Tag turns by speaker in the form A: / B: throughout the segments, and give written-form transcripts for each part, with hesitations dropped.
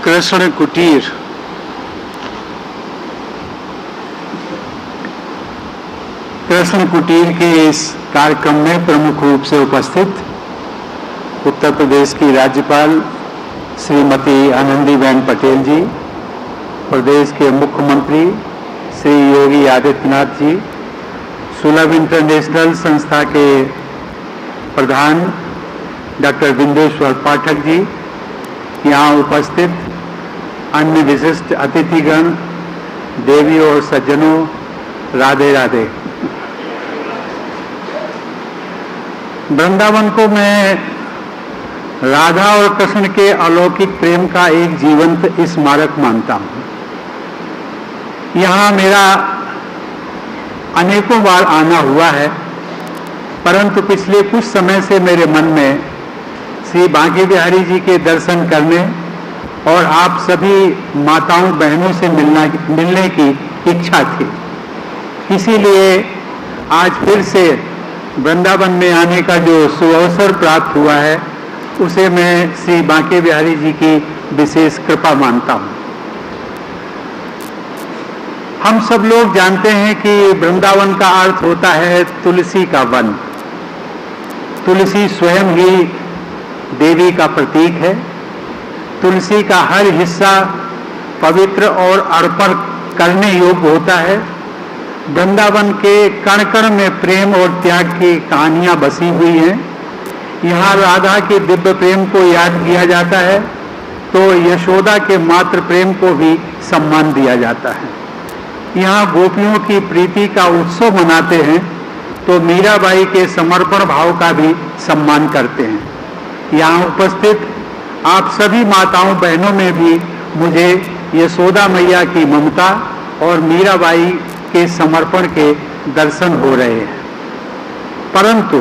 A: कृष्ण कुटीर कृष्ण कुटीर के इस कार्यक्रम में प्रमुख रूप से उपस्थित उत्तर प्रदेश की राज्यपाल श्रीमती आनंदीबेन पटेल जी, प्रदेश के मुख्यमंत्री श्री योगी आदित्यनाथ जी, सुलभ इंटरनेशनल संस्था के प्रधान डॉक्टर बिंदेश्वर पाठक जी, यहाँ उपस्थित अन्य विशिष्ट अतिथिगण, देवी और सज्जनों, राधे राधे। वृंदावन को मैं राधा और कृष्ण के अलौकिक प्रेम का एक जीवंत स्मारक मानता हूँ। यहाँ मेरा अनेकों बार आना हुआ है, परंतु पिछले कुछ समय से मेरे मन में श्री बांके बिहारी जी के दर्शन करने और आप सभी माताओं बहनों से मिलने की इच्छा थी। इसीलिए आज फिर से वृंदावन में आने का जो सुअवसर प्राप्त हुआ है, उसे मैं श्री बांके बिहारी जी की विशेष कृपा मानता हूँ। हम सब लोग जानते हैं कि वृंदावन का अर्थ होता है तुलसी का वन। तुलसी स्वयं ही देवी का प्रतीक है। तुलसी का हर हिस्सा पवित्र और अर्पण करने योग्य होता है। वृंदावन के कण कण में प्रेम और त्याग की कहानियां बसी हुई हैं। यहाँ राधा के दिव्य प्रेम को याद किया जाता है तो यशोदा के मातृ प्रेम को भी सम्मान दिया जाता है। यहाँ गोपियों की प्रीति का उत्सव मनाते हैं तो मीराबाई के समर्पण भाव का भी सम्मान करते हैं। यहाँ उपस्थित आप सभी माताओं बहनों में भी मुझे यशोदा मैया की ममता और मीराबाई के समर्पण के दर्शन हो रहे हैं। परंतु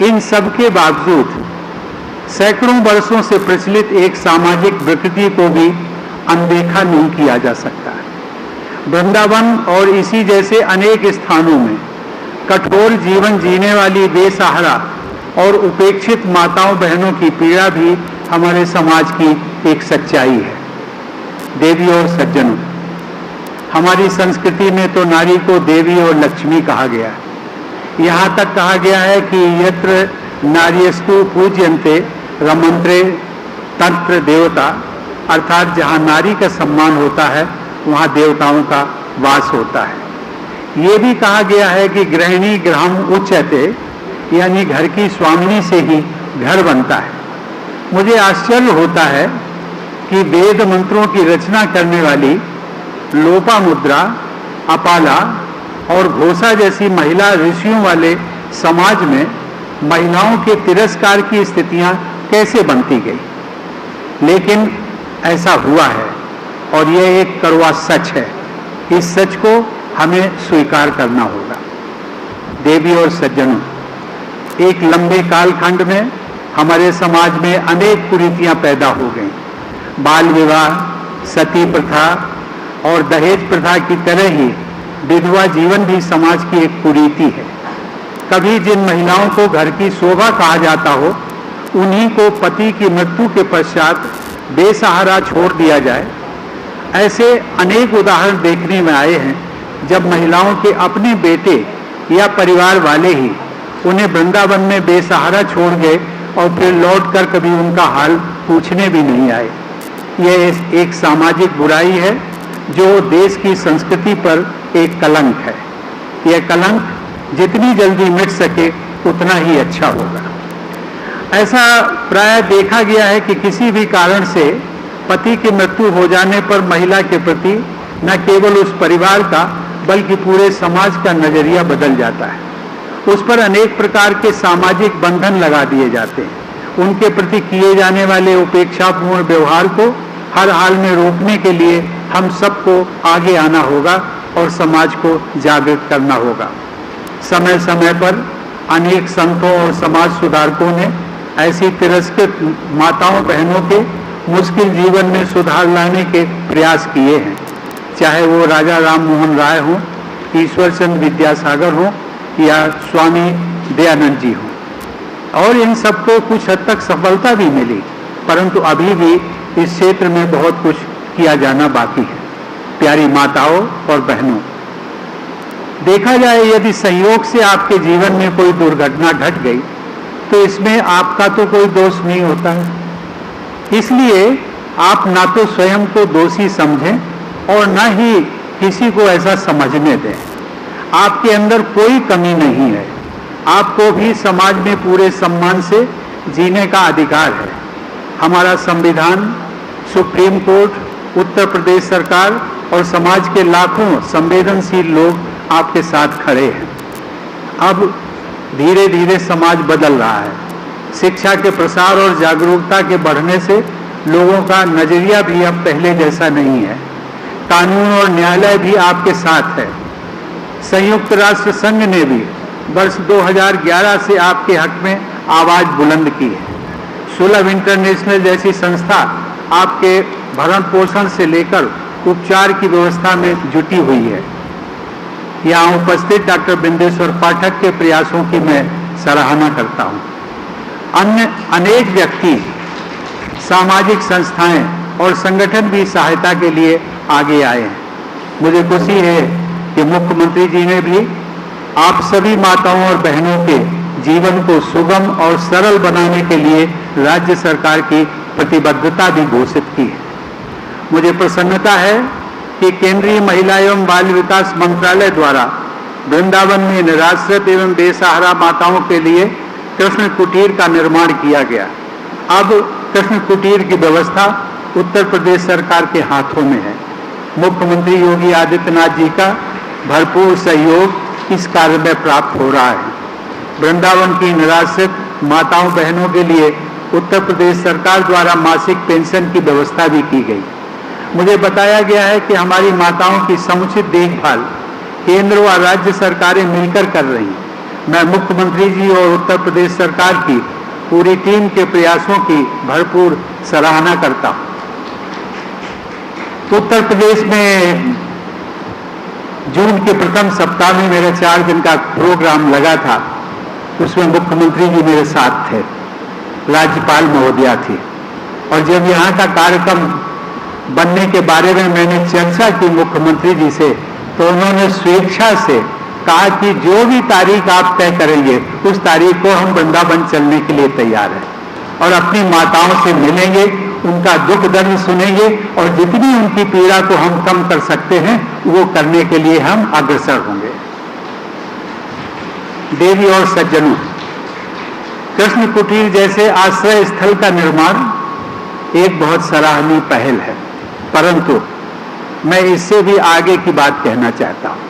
A: इन सब के बावजूद सैकड़ों वर्षों से प्रचलित एक सामाजिक विकृति को भी अनदेखा नहीं किया जा सकता है। वृंदावन और इसी जैसे अनेक स्थानों में कठोर जीवन जीने वाली बेसहारा और उपेक्षित माताओं बहनों की पीड़ा भी हमारे समाज की एक सच्चाई है। देवी और सज्जनों, हमारी संस्कृति में तो नारी को देवी और लक्ष्मी कहा गया है। यहाँ तक कहा गया है कि यत्र नार्यस्तु पूज्यन्ते रमन्ते तत्र देवता, अर्थात जहाँ नारी का सम्मान होता है वहाँ देवताओं का वास होता है। ये भी कहा गया है कि गृहिणी गृहम उच्यते, यानी घर की स्वामिनी से ही घर बनता है। मुझे आश्चर्य होता है कि वेद मंत्रों की रचना करने वाली लोपामुद्रा, अपाला और घोषा जैसी महिला ऋषियों वाले समाज में महिलाओं के तिरस्कार की स्थितियां कैसे बनती गई, लेकिन ऐसा हुआ है और यह एक कड़वा सच है। इस सच को हमें स्वीकार करना होगा। देवी और सज्जनों, एक लंबे कालखंड में हमारे समाज में अनेक कुरीतियां पैदा हो गईं। बाल विवाह, सती प्रथा और दहेज प्रथा की तरह ही विधवा जीवन भी समाज की एक कुरीति है। कभी जिन महिलाओं को घर की शोभा कहा जाता हो, उन्हीं को पति की मृत्यु के पश्चात बेसहारा छोड़ दिया जाए। ऐसे अनेक उदाहरण देखने में आए हैं जब महिलाओं के अपने बेटे या परिवार वाले ही उन्हें वृंदावन में बेसहारा छोड़ गए और फिर लौटकर कभी उनका हाल पूछने भी नहीं आए। यह एक सामाजिक बुराई है जो देश की संस्कृति पर एक कलंक है। यह कलंक जितनी जल्दी मिट सके उतना ही अच्छा होगा। ऐसा प्राय देखा गया है कि किसी भी कारण से पति की मृत्यु हो जाने पर महिला के प्रति न केवल उस परिवार का बल्कि पूरे समाज का नजरिया बदल जाता है। उस पर अनेक प्रकार के सामाजिक बंधन लगा दिए जाते हैं। उनके प्रति किए जाने वाले उपेक्षापूर्ण व्यवहार को हर हाल में रोकने के लिए हम सबको आगे आना होगा और समाज को जागृत करना होगा। समय समय पर अनेक संतों और समाज सुधारकों ने ऐसी तिरस्कृत माताओं बहनों के मुश्किल जीवन में सुधार लाने के प्रयास किए हैं, चाहे वो राजा राम मोहन राय हों, ईश्वर चंद्र विद्यासागर हों या स्वामी दयानंद जी हों। और इन सबको कुछ हद तक सफलता भी मिली, परंतु अभी भी इस क्षेत्र में बहुत कुछ किया जाना बाकी है। प्यारी माताओं और बहनों, देखा जाए यदि संयोग से आपके जीवन में कोई दुर्घटना घट गई तो इसमें आपका तो कोई दोष नहीं होता है। इसलिए आप ना तो स्वयं को दोषी समझें और न ही किसी को ऐसा समझने दें। आपके अंदर कोई कमी नहीं है। आपको भी समाज में पूरे सम्मान से जीने का अधिकार है। हमारा संविधान, सुप्रीम कोर्ट, उत्तर प्रदेश सरकार और समाज के लाखों संवेदनशील लोग आपके साथ खड़े हैं। अब धीरे धीरे समाज बदल रहा है। शिक्षा के प्रसार और जागरूकता के बढ़ने से लोगों का नजरिया भी अब पहले जैसा नहीं है। कानून और न्यायालय भी आपके साथ है। संयुक्त राष्ट्र संघ ने भी वर्ष 2011 से आपके हक में आवाज बुलंद की है। सुलभ इंटरनेशनल जैसी संस्था आपके भरण पोषण से लेकर उपचार की व्यवस्था में जुटी हुई है। यहाँ उपस्थित डॉक्टर बिंदेश्वर पाठक के प्रयासों की मैं सराहना करता हूँ। अन्य अनेक व्यक्ति, सामाजिक संस्थाएं और संगठन भी सहायता के लिए आगे आए हैं। मुझे खुशी है कि मुख्यमंत्री जी ने भी आप सभी माताओं और बहनों के जीवन को सुगम और सरल बनाने के लिए राज्य सरकार की प्रतिबद्धता भी घोषित की है। मुझे प्रसन्नता है कि केंद्रीय महिला एवं बाल विकास मंत्रालय द्वारा वृंदावन में निराश्रित एवं बेसहारा माताओं के लिए कृष्ण कुटीर का निर्माण किया गया। अब कृष्ण कुटीर की व्यवस्था उत्तर प्रदेश सरकार के हाथों में है। मुख्यमंत्री योगी आदित्यनाथ जी का भरपूर सहयोग इस कार्य में प्राप्त हो रहा है। वृंदावन की निराश्रित माताओं बहनों के लिए उत्तर प्रदेश सरकार द्वारा मासिक पेंशन की व्यवस्था भी की गई। मुझे बताया गया है कि हमारी माताओं की समुचित देखभाल केंद्र व राज्य सरकारें मिलकर कर रही हैं। मैं मुख्यमंत्री जी और उत्तर प्रदेश सरकार की पूरी टीम के प्रयासों की भरपूर सराहना करता हूं। उत्तर प्रदेश में जून के प्रथम सप्ताह में मेरा 4 दिन का प्रोग्राम लगा था। उसमें मुख्यमंत्री जी मेरे साथ थे, राज्यपाल महोदया थी, और जब यहाँ का कार्यक्रम बनने के बारे में मैंने चर्चा की मुख्यमंत्री जी से, तो उन्होंने स्वेच्छा से कहा कि जो भी तारीख आप तय करेंगे उस तारीख को हम वृंदावन चलने के लिए तैयार हैं और अपनी माताओं से मिलेंगे, उनका दुख दर्द सुनेंगे और जितनी उनकी पीड़ा को हम कम कर सकते हैं वो करने के लिए हम अग्रसर होंगे। देवी और सज्जनों, कृष्ण कुटीर जैसे आश्रय स्थल का निर्माण एक बहुत सराहनीय पहल है, परंतु मैं इससे भी आगे की बात कहना चाहता हूं।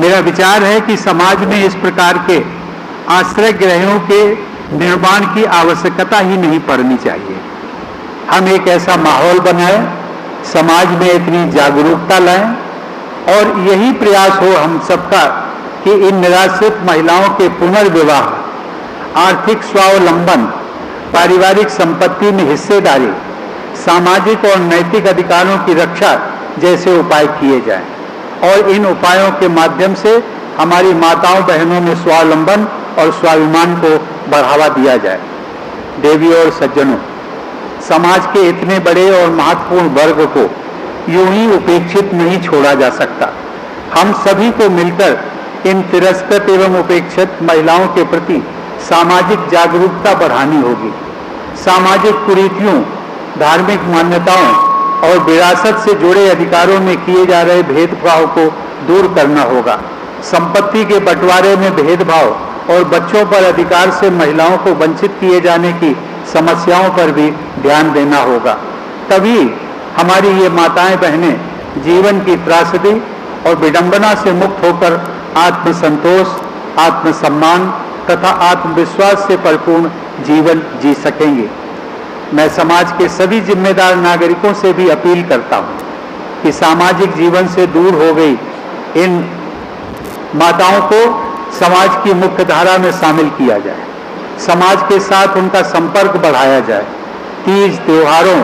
A: मेरा विचार है कि समाज में इस प्रकार के आश्रय गृहों के निर्माण की आवश्यकता ही नहीं पड़नी चाहिए। हम एक ऐसा माहौल बनाएं, समाज में इतनी जागरूकता लाएं और यही प्रयास हो हम सबका कि इन निराश्रित महिलाओं के पुनर्विवाह, आर्थिक स्वावलंबन, पारिवारिक संपत्ति में हिस्सेदारी, सामाजिक और नैतिक अधिकारों की रक्षा जैसे उपाय किए जाएं और इन उपायों के माध्यम से हमारी माताओं बहनों में स्वावलंबन और स्वाभिमान को बढ़ावा दिया जाए। देवी और सज्जनों, समाज के इतने बड़े और महत्वपूर्ण वर्ग को यूं ही उपेक्षित नहीं छोड़ा जा सकता। हम सभी को मिलकर इन तिरस्कृत एवं उपेक्षित महिलाओं के प्रति सामाजिक जागरूकता बढ़ानी होगी। सामाजिक कुरीतियों, धार्मिक मान्यताओं और विरासत से जुड़े अधिकारों में किए जा रहे भेदभाव को दूर करना होगा। संपत्ति के बंटवारे में भेदभाव और बच्चों पर अधिकार से महिलाओं को वंचित किए जाने की समस्याओं पर भी ध्यान देना होगा। तभी हमारी ये माताएं बहनें जीवन की त्रासदी और विडंबना से मुक्त होकर आत्मसंतोष, आत्मसम्मान तथा आत्मविश्वास से परिपूर्ण जीवन जी सकेंगे। मैं समाज के सभी जिम्मेदार नागरिकों से भी अपील करता हूं कि सामाजिक जीवन से दूर हो गई इन माताओं को समाज की मुख्य धारा में शामिल किया जाए, समाज के साथ उनका संपर्क बढ़ाया जाए, तीज त्योहारों,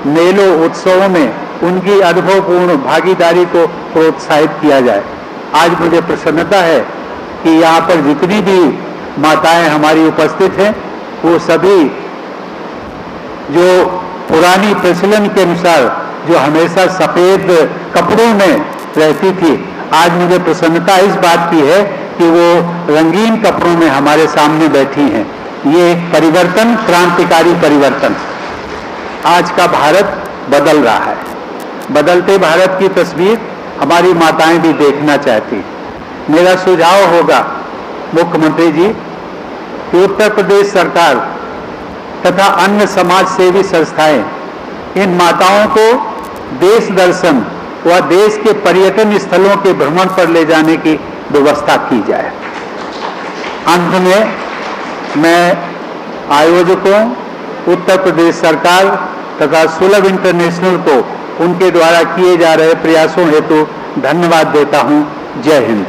A: मेलों, उत्सवों में उनकी अनुभवपूर्ण भागीदारी को प्रोत्साहित किया जाए। आज मुझे प्रसन्नता है कि यहाँ पर जितनी भी माताएं हमारी उपस्थित हैं वो सभी जो पुरानी प्रचलन के अनुसार जो हमेशा सफेद कपड़ों में रहती थी, आज मुझे प्रसन्नता इस बात की है कि वो रंगीन कपड़ों में हमारे सामने बैठी हैं। ये परिवर्तन, क्रांतिकारी परिवर्तन, आज का भारत बदल रहा है। बदलते भारत की तस्वीर हमारी माताएं भी देखना चाहती। मेरा सुझाव होगा मुख्यमंत्री जी कि उत्तर प्रदेश सरकार तथा अन्य समाज सेवी संस्थाएं इन माताओं को देश दर्शन व देश के पर्यटन स्थलों के भ्रमण पर ले जाने की व्यवस्था की जाए। अंत में मैं आयोजकों, उत्तर प्रदेश सरकार तथा सुलभ इंटरनेशनल को उनके द्वारा किए जा रहे प्रयासों हेतु धन्यवाद देता हूं। जय हिंद।